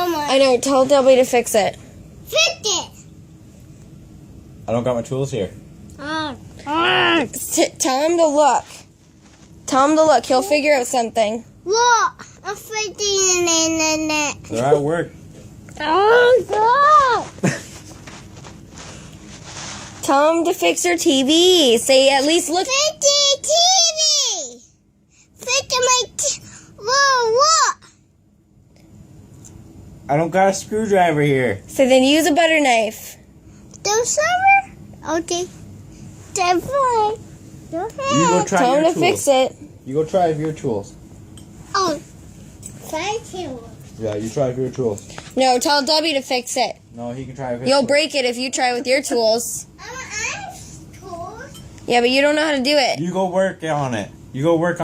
Come on. I know. Tell Debbie to fix it. Fix it. I don't got my tools here. Tell him to look. Tell him to look. He'll figure out something. Look. I'm fixing it. They're at work. Oh, God. Tell him to fix your TV. Say at least look. Fix the TV. Fix my Look. I don't got a screwdriver here. So then use a butter knife. The summer? Okay. Definitely. You go try Tell your him to tools. fix it. You go try with your tools. Oh. Thank you. Yeah, you try with your tools. No, tell Debbie to fix it. No, he can try with his You'll tools. break it if you try with your tools. I'm tools. Yeah, but you don't know how to do it. You go work on it. You go work on